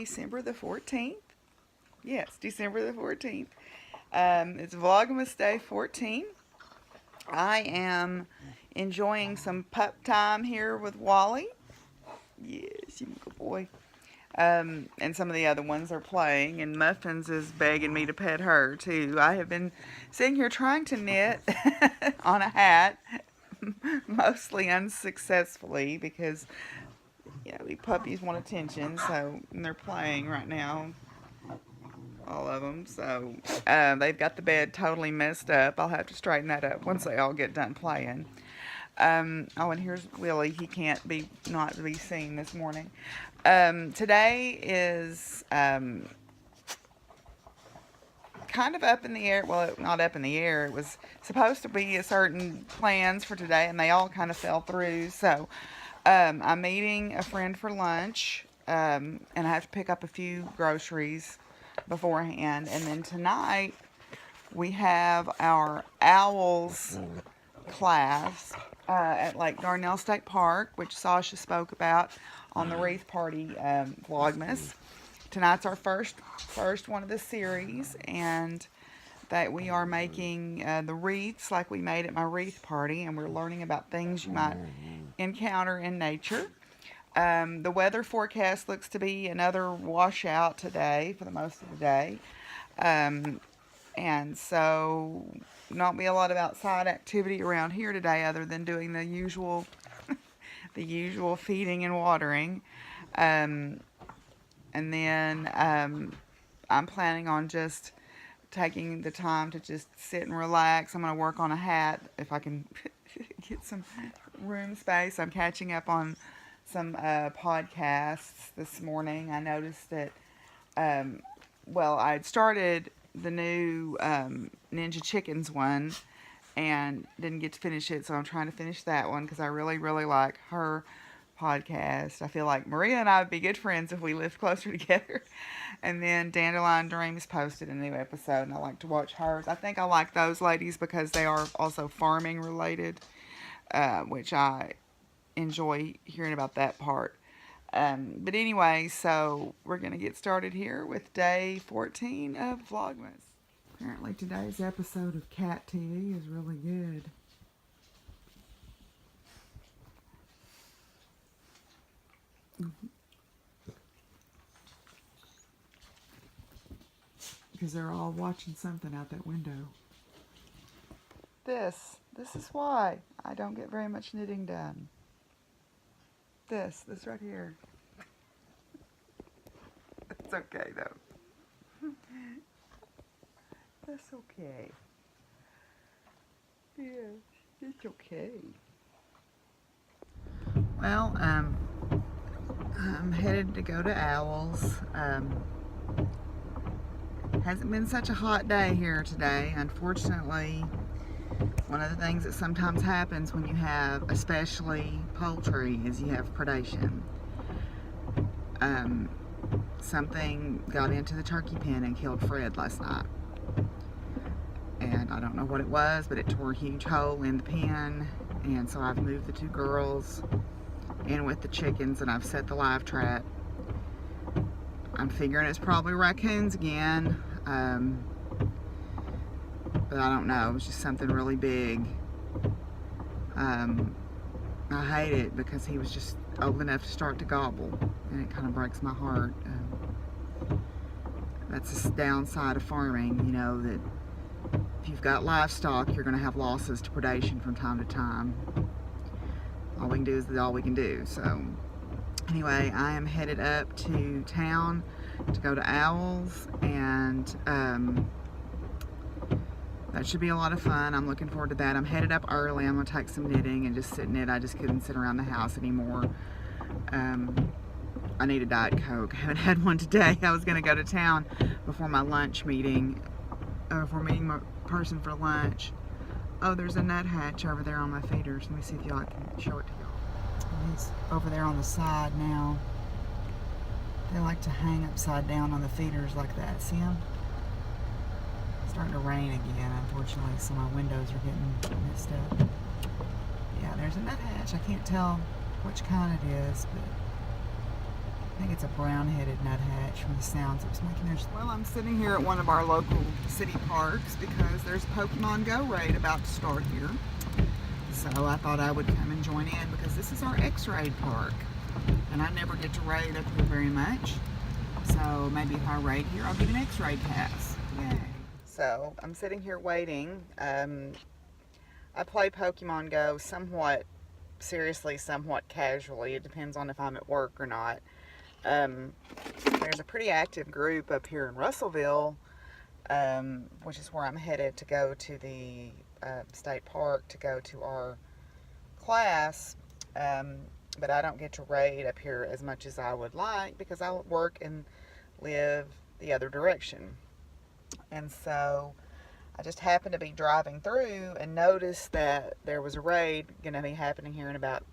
December the 14th. Yes, December the 14th. It's Vlogmas Day 14. I am enjoying some pup time here with Wally. Yes, you good boy. And some of the other ones are playing, and Muffins is begging me to pet her too. I have been sitting here trying to knit on a hat, mostly unsuccessfully because the puppies want attention, so and they're playing right now, all of them. So they've got the bed totally messed up. I'll have to straighten that up once they all get done playing. Oh, and here's Willie. He can't not be seen this morning. Today is kind of up in the air. Well, not up in the air. It was supposed to be a certain plans for today, and they all kind of fell through. So I'm meeting a friend for lunch, and I have to pick up a few groceries beforehand. And then tonight we have our owls class at Lake Darnell State Park, which Sasha spoke about on the wreath party Vlogmas. Tonight's our first one of the series, and that we are making the wreaths like we made at my wreath party, and we're learning about things you might encounter in nature. The weather forecast looks to be another washout today for the most of the day. And so not be a lot of outside activity around here today other than doing the usual feeding and watering. And then I'm planning on just taking the time to just sit and relax. I'm going to work on a hat if I can get some room space. I'm catching up on some podcasts this morning. I noticed that, I'd started the new Ninja Chickens one and didn't get to finish it, so I'm trying to finish that one because I really, really like her podcast. I feel like Maria and I would be good friends if we lived closer together. And then Dandelion Dreams posted a new episode, and I like to watch hers. I think I like those ladies because they are also farming related, which I enjoy hearing about that part. But anyway, so we're going to get started here with day 14 of Vlogmas. Apparently today's episode of Cat TV is really good. Because they're all watching something out that window. This is why I don't get very much knitting done. This right here. It's okay though. That's okay. Yeah, it's okay. Well, I'm headed to go to Owls. Hasn't been such a hot day here today. Unfortunately, one of the things that sometimes happens when you have, especially poultry, is you have predation. Something got into the turkey pen and killed Fred last night. And I don't know what it was, but it tore a huge hole in the pen. And so I've moved the two girls in with the chickens, and I've set the live trap. I'm figuring it's probably raccoons again. But I don't know. It was just something really big. I hate it because he was just old enough to start to gobble, and it kind of breaks my heart. That's the downside of farming, that if you've got livestock, you're going to have losses to predation from time to time. All we can do is all we can do. So anyway, I am headed up to town to go to Owls, and that should be a lot of fun. I'm looking forward to that. I'm headed up early. I'm going to take some knitting and just sit knit. I just couldn't sit around the house anymore. I need a Diet Coke. I haven't had one today. I was going to go to town before my lunch meeting, before meeting my person for lunch. Oh, there's a nuthatch over there on my feeders. Let me see if y'all can show it to y'all. He's over there on the side now. They like to hang upside down on the feeders like that. See them? It's starting to rain again, unfortunately, so my windows are getting messed up. Yeah, there's a nuthatch. I can't tell which kind it is, but think it's a brown-headed nuthatch from the sounds it was making there. Well, I'm sitting here at one of our local city parks because there's a Pokemon Go raid about to start here. So I thought I would come and join in because this is our X-raid park. And I never get to raid up here very much. So maybe if I raid here, I'll get an X-raid pass. Yay. So I'm sitting here waiting. I play Pokemon Go somewhat seriously, somewhat casually. It depends on if I'm at work or not. There's a pretty active group up here in Russellville, which is where I'm headed to go to the state park to go to our class. But I don't get to raid up here as much as I would like because I work and live the other direction. And so I just happened to be driving through and noticed that there was a raid going to be happening here in about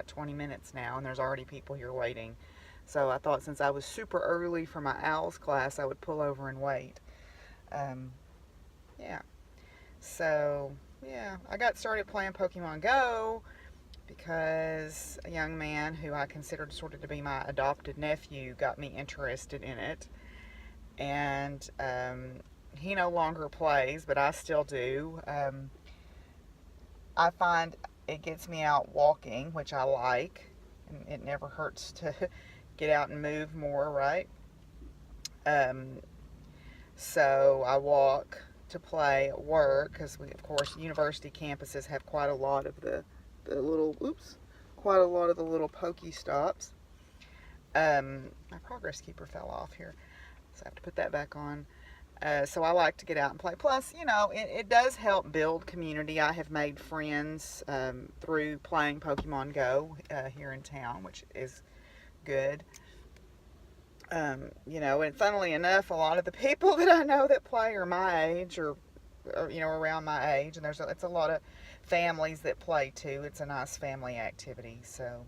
20 minutes now, and there's already people here waiting. So I thought since I was super early for my OWLS class, I would pull over and wait. Yeah. So, yeah, I got started playing Pokemon Go because a young man who I considered sort of to be my adopted nephew got me interested in it. And he no longer plays, but I still do. I find it gets me out walking, which I like. And it never hurts to get out and move more, right? So I walk to play at work because we, of course, university campuses have quite a lot of the little Pokestops. My progress keeper fell off here, so I have to put that back on. So I like to get out and play. Plus, you know, it does help build community. I have made friends through playing Pokemon Go here in town, which is good. You know, and funnily enough, a lot of the people that I know that play are my age or you know, around my age. And it's a lot of families that play too. It's a nice family activity. So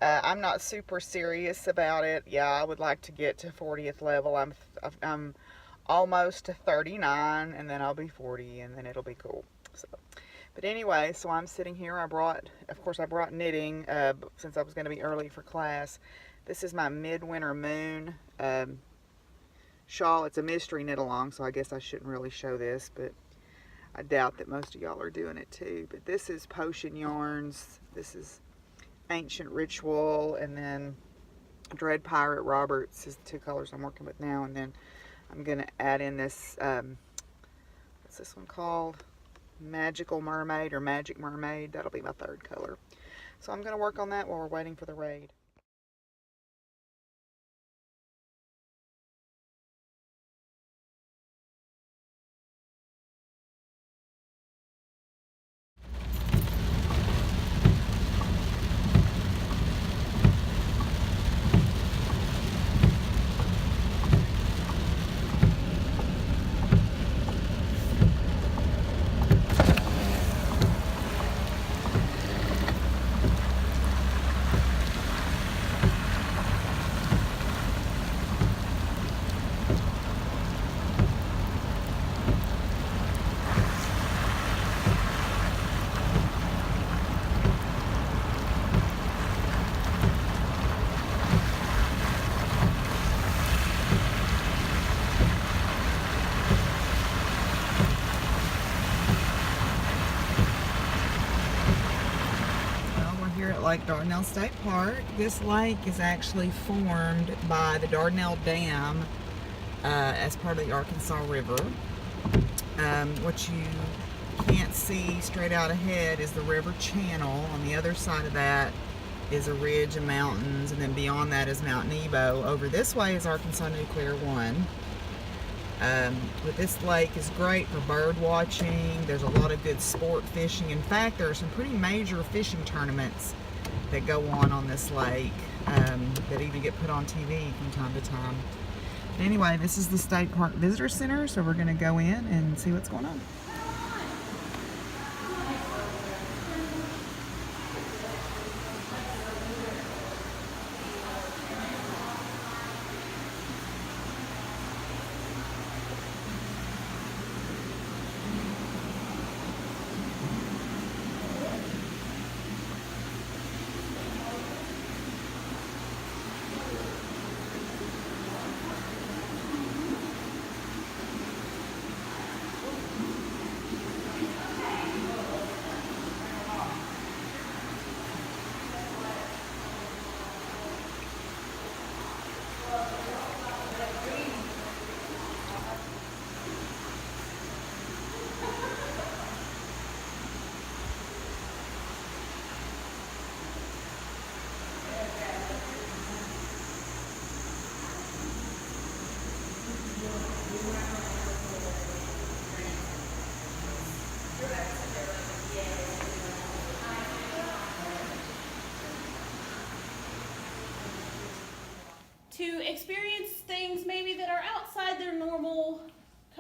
I'm not super serious about it. Yeah, I would like to get to 40th level. I'm almost to 39, and then I'll be 40, and then it'll be cool. So, but anyway, so I'm sitting here. Of course, I brought knitting since I was going to be early for class. This is my Midwinter Moon shawl. It's a mystery knit along, so I guess I shouldn't really show this, but I doubt that most of y'all are doing it too. But this is Potion Yarns. This is Ancient Ritual, and then Dread Pirate Roberts is the two colors I'm working with now. And then I'm going to add in this, what's this one called? Magical Mermaid or Magic Mermaid. That'll be my third color. So I'm going to work on that while we're waiting for the raid. Lake Dardanelle State Park. This lake is actually formed by the Dardanelle Dam as part of the Arkansas River. What you can't see straight out ahead is the river channel. On the other side of that is a ridge of mountains, and then beyond that is Mount Nebo. Over this way is Arkansas Nuclear 1. But this lake is great for bird watching. There's a lot of good sport fishing. In fact, there are some pretty major fishing tournaments that go on this lake that even get put on TV from time to time. But anyway, this is the State Park Visitor Center, so we're going to go in and see what's going on.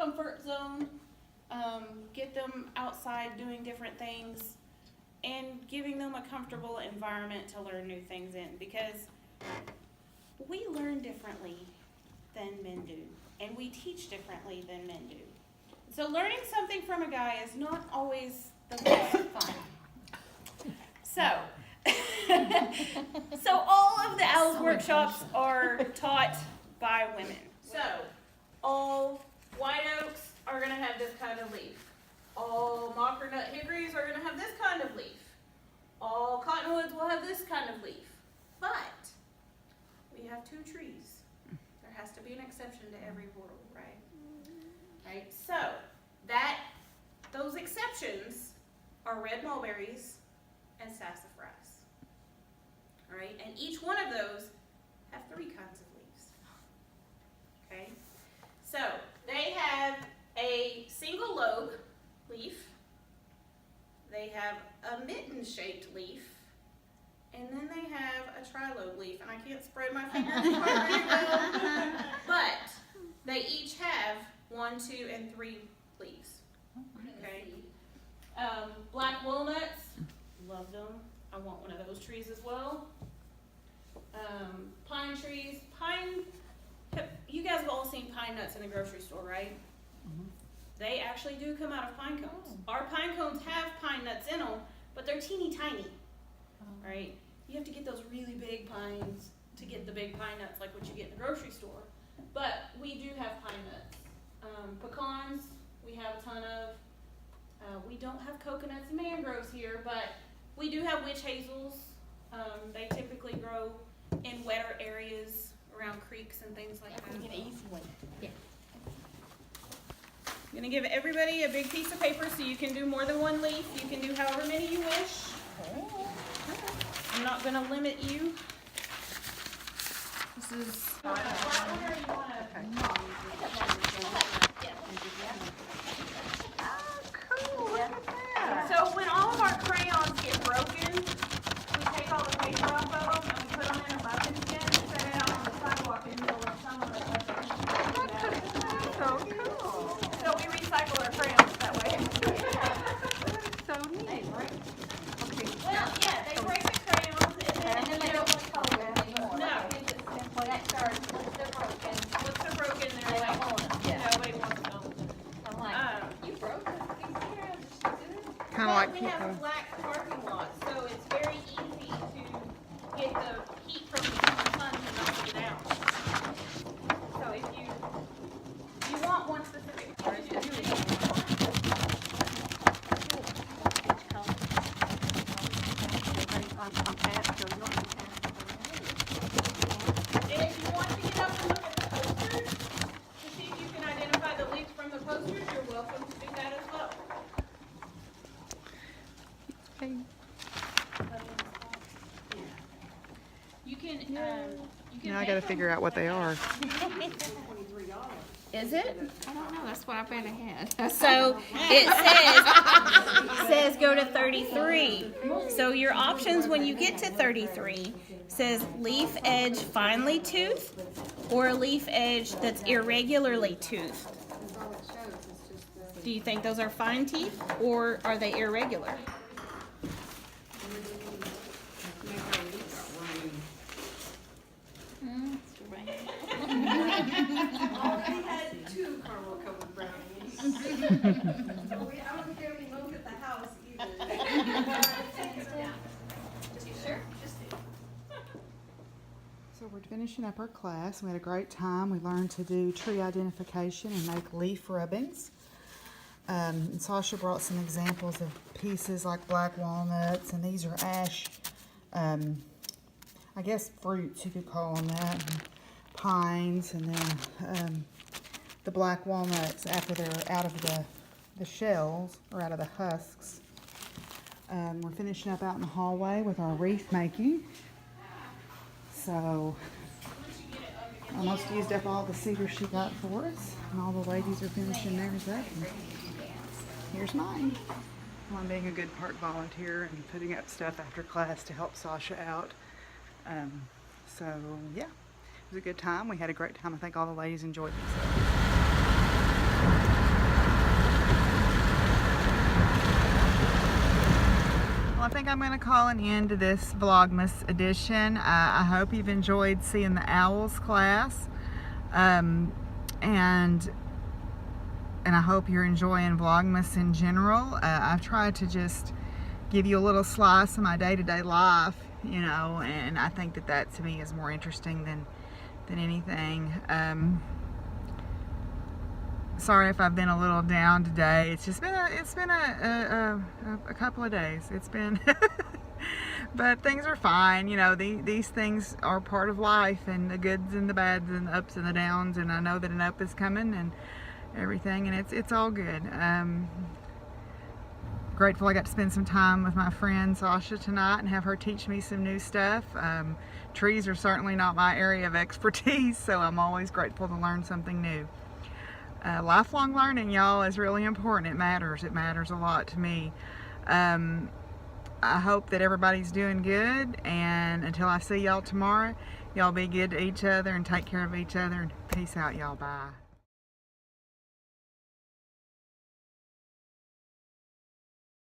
comfort zone, get them outside doing different things, and giving them a comfortable environment to learn new things in, because we learn differently than men do, and we teach differently than men do. So learning something from a guy is not always the most fun. So, so all of the Owls workshops are taught by women. So all white oaks are going to have this kind of leaf. All mocker nut hickories are going to have this kind of leaf. All cottonwoods will have this kind of leaf. But we have 2 trees. There has to be an exception to every rule, right? Right? So those exceptions are red mulberries and sassafras. All right? And each one of those have 3 kinds of leaves. Okay? So they have a single lobe leaf. They have a mitten-shaped leaf. And then they have a trilobe leaf. And I can't spread my fingers apart very well. But they each have 1, 2, and 3 leaves. Okay? Black walnuts, love them. I want one of those trees as well. Pine trees. You guys have all seen pine nuts in the grocery store, right? Mm-hmm. They actually do come out of pine cones. Oh. Our pine cones have pine nuts in them, but they're teeny tiny. Oh. Right? You have to get those really big pines to get the big pine nuts like what you get in the grocery store. But we do have pine nuts. Pecans, we have a ton of. We don't have coconuts and mangroves here, but we do have witch hazels. They typically grow in wetter areas around creeks and things like that. Get an easy one. Yeah. I'm going to give everybody a big piece of paper so you can do more than 1 leaf. You can do however many you wish. I'm not going to limit you. This is... So when all of our crayons get broken, we take all the paper off of them and we put them in a bucket again and set it out on the sidewalk in the middle of summer. So cool. So we recycle our crayons that way. So neat. Well, yeah, they break the crayons and then they don't color them anymore. No. Once they're broken, they're like, nobody wants them. I'm like, you broke them. Kind of like we have black parking lots, so it's very easy to get the heat from the sun to knock it down. So if you want one specific color, you do it. And if you want to get up and look at the posters to see if you can identify the leaves from the posters, you're welcome to do that as well. You can Now I got to figure out what they are. Is it? I don't know. That's what I found ahead. So it says go to 33. So your options when you get to 33 says leaf edge finely toothed or leaf edge that's irregularly toothed. Do you think those are fine teeth or are they irregular? We had 2 caramel covered brownies. So I don't care if we look at the house either. So we're finishing up our class. We had a great time. We learned to do tree identification and make leaf rubbings. And Sasha brought some examples of pieces like black walnuts, and these are ash, I guess fruits you could call them that, and pines, and then the black walnuts after they're out of the shells or out of the husks. We're finishing up out in the hallway with our wreath making. So almost used up all the cedar she got for us, and all the ladies are finishing theirs up. And here's mine. Well, I'm being a good park volunteer and putting up stuff after class to help Sasha out. So yeah, it was a good time. We had a great time. I think all the ladies enjoyed themselves. think I'm going to call an end to this Vlogmas edition. I hope you've enjoyed seeing the owls class. And I hope you're enjoying Vlogmas in general. I've tried to just give you a little slice of my day-to-day life, you know, and I think that to me is more interesting than anything. Sorry if I've been a little down today. It's just been a couple of days. It's been but things are fine, you know. These things are part of life, and the goods and the bads and the ups and the downs, and I know that an up is coming and everything, and it's all good. Grateful I got to spend some time with my friend Sasha tonight and have her teach me some new stuff. Trees are certainly not my area of expertise, so I'm always grateful to learn something new. Lifelong learning, y'all, is really important. It matters a lot to me. I hope that everybody's doing good, and until I see y'all tomorrow, y'all be good to each other and take care of each other. Peace out, y'all. Bye.